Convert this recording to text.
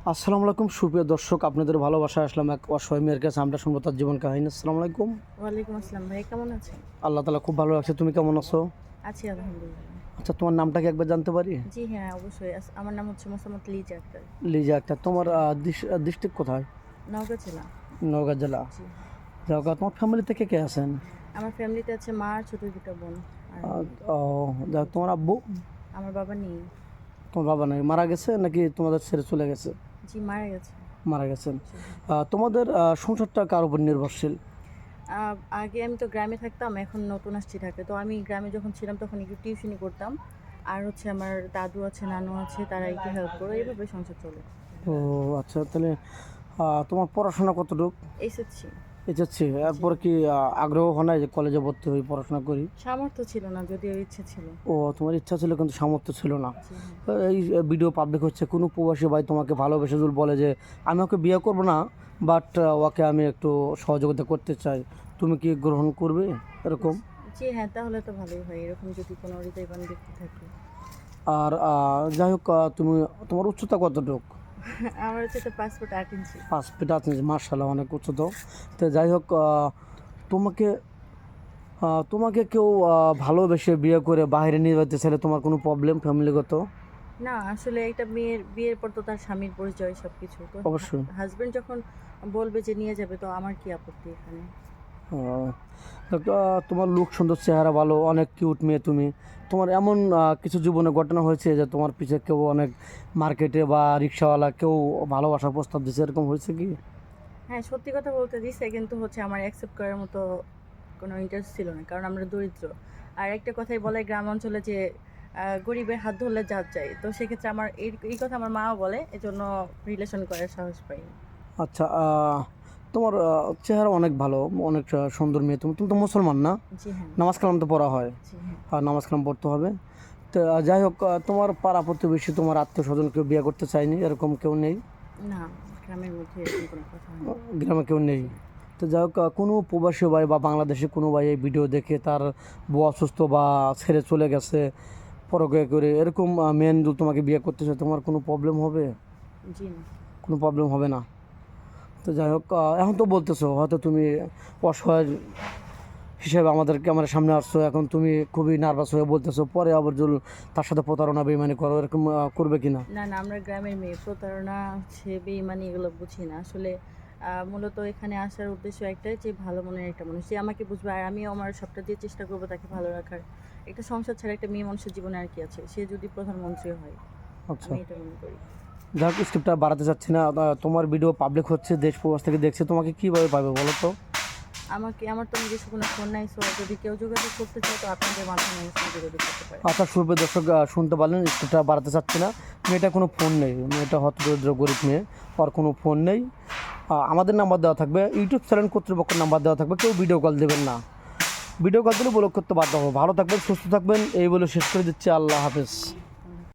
আসসালামু আলাইকুম সুপ্রিয় দর্শক, আপনাদের ভালোবাসায় আসলাম এক অসহায় মেয়ের কাছে। আমরা শুনবো তার জীবন কাহিনী। আসসালামু আলাইকুম। ওয়ালাইকুম আসসালাম ভাই, কেমন আছেন? আল্লাহ তাআলা খুব ভালো রাখছে। তুমি কেমন আছো? আছি আলহামদুলিল্লাহ। আচ্ছা, তোমার নামটা কি একবার জানতে পারি? জি হ্যাঁ, অবশ্যই। আমার নাম হচ্ছে মোসাম্মদ লিজা আক্তার। লিজা আক্তার। তোমার ডিস্ট্রিক্ট কোথায়? নওগাঁ জেলা। নওগাঁ জেলা। জি। যাও, তোমার ফ্যামিলিতে কে কে আছেন? আমার ফ্যামিলিতে আছে মা আর ছোট দুটো বোন আর আমি। ও, যাও, তোমার আব্বু? আমার বাবা নেই। তোমার বাবা নাই, মারা গেছে নাকি তোমাদের ছেড়ে চলে গেছে? জি, মারা গেছে। মারা গেছেন। জি। তোমাদের সংসারটা কার উপর নির্ভরশীল? আগে আমি তো গ্রামে থাকতাম, এখন নতুন আসছি ঢাকায়। তো আমি গ্রামে যখন ছিলাম তখন একটু টিউশনি করতাম। আর হচ্ছে আমার দাদু আছে, নানু আছে, তারা একটু হেল্প করে, এইভাবে সংসার চলে। ও আচ্ছা, তাহলে তোমার পড়াশোনা কতটুকু? এসেছি। এসেছে, জি। এরপর কি আগ্রহ হয় না যে কলেজে ভর্তি হয়ে পড়াশোনা করি? সামর্থ্য ছিল না, যদিও ইচ্ছে ছিল। ও, তোমার ইচ্ছা ছিল কিন্তু সামর্থ্য ছিল না। জি হ্যাঁ। এই ভিডিও পাবলিক হচ্ছে, কোনো প্রবাসী ভাই তোমাকে ভালোবেসে যদি বলে যে আমি ওকে বিয়ে করব না, বাট ওকে আমি একটু সহযোগিতা করতে চাই, তুমি কি গ্রহণ করবে এরকম? জি হ্যাঁ, তাহলে তো ভালোই হয়, এরকম যদি কোনো হৃদয়বান ব্যক্তি থাকে। আর যাই হোক, তুমি তোমার উচ্চতা কতটুক? আমার হচ্ছে তো 5 ফুট 8 ইঞ্চি। 5 ফিট 8 ইঞ্চি, মার্শাল্লাহ, অনেক উচ্চত। তো যাই হোক, তোমাকে তোমাকে কেউ ভালোবেসে বিয়ে করে বাইরে নিয়ে যেতে চাইলে তোমার কোনো প্রবলেম ফ্যামিলিগত? না, আসলে একটা মেয়ের বিয়ের পর তো তার স্বামীর পরিচয় সবকিছু তো। অবশ্যই। হাজবেন্ড যখন বলবে যে নিয়ে যাবে, তো আমার কি আপত্তি এখানে? আহ, তোমার লুক সুন্দর, চেহারা ভালো, অনেক কিউট মেয়ে তুমি। তোমার এমন কিছু জীবনে ঘটনা হয়েছে যে তোমার পিছে কেউ অনেক মার্কেটে বা রিক্সাওয়ালা কেউ ভালোবাসার প্রস্তাব দিচ্ছে, এরকম হয়েছে কি? হ্যাঁ, সত্যি কথা বলতে দিছে, কিন্তু হচ্ছে আমার অ্যাকসেপ্ট করার মতো কোনো ইন্টারেস্ট ছিল না, কারণ আমরা দরিদ্র। আর একটা কথাই বলে গ্রাম অঞ্চলে যে গরিবের হাত ধরলে জাত যায়, তো সেক্ষেত্রে আমার এই কথা আমার মাও বলে, এজন্য রিলেশন করার সাহস পাই। আচ্ছা, তোমার চেহারা অনেক ভালো, অনেক সুন্দর মেয়ে। তুমি তুমি তো মুসলমান না? জি হ্যাঁ। নামাজ কালাম তো পড়া হয়। জি হ্যাঁ। আর নামাজ কালাম পড়তে হবে। তো যাই হোক, তোমার পাড়া প্রতিবেশী, তোমার আত্মীয় স্বজন কেউ বিয়ে করতে চায়নি, এরকম কেউ নেই? না, গ্রামের মধ্যে এরকম কোনো কথা হয় না। গ্রামে কেউ নেই? তো যাই হোক, কোনো প্রবাসী ভাই বা বাংলাদেশে কোনো ভাই এই ভিডিও দেখে তার বউ অসুস্থ বা ছেড়ে চলে গেছে পরকে করে, এরকম মেন যদি তোমাকে বিয়ে করতে চায়, তোমার কোনো প্রবলেম হবে? জি না। কোনো প্রবলেম হবে না। তো যাই হোক, এখন তো বলতেছো হয়তো তুমি অসহায় হিসেবে আমাদের ক্যামেরার সামনে আসছো, এখন তুমি খুবই নার্ভাস হয়ে বলতেছো, পরে আবার যদি তার সাথে প্রতারণা বেইমানি করো, এরকম করবে কি না? না, না, আমরা গ্রামের মেয়ে, প্রতারণা হচ্ছে বেইমানি এগুলো বুঝি না আসলে। মূলত এখানে আসার উদ্দেশ্য একটাই, যে ভালো মনের একটা মানুষ যে আমাকে বুঝবে, আর আমিও আমার সবটা দিয়ে চেষ্টা করবো তাকে ভালো রাখার। একটা সংসার ছাড়া একটা মেয়ে মানুষের জীবনে আর কি আছে, সে যদি প্রধানমন্ত্রী হয়, আচ্ছা, আমি এটা মনে করি। যাই হোক, স্ক্রিপ্টটা বাড়াতে চাচ্ছি না। তোমার ভিডিও পাবলিক হচ্ছে, দেশ প্রবাস থেকে দেখছে, তোমাকে কীভাবে পাবে বলো তো? আমার তো নিজস্ব কোনো ফোন নাই, সো যদি কেউ যোগাযোগ করতে চায় তো আপনাদের মাধ্যমে আমার সঙ্গে যোগাযোগ করতে পারে। আচ্ছা, সুপ্রিয় দর্শক, শুনতে পারলেন, স্ক্রিপ্টটা বাড়াতে চাচ্ছি না। মেয়েটা কোনো ফোন নেই, মেয়েটা হতদরিদ্র গরিব মেয়ে, আর কোনো ফোন নেই। আমাদের নাম্বার দেওয়া থাকবে, ইউটিউব চ্যানেল কর্তৃপক্ষের নাম্বার দেওয়া থাকবে, কেউ ভিডিও কল দেবেন না। ভিডিও কল দিলে ব্লক করতে বাধ্য হবে। ভালো থাকবেন, সুস্থ থাকবেন, এই বলে শেষ করে দিচ্ছি। আল্লাহ হাফেজ।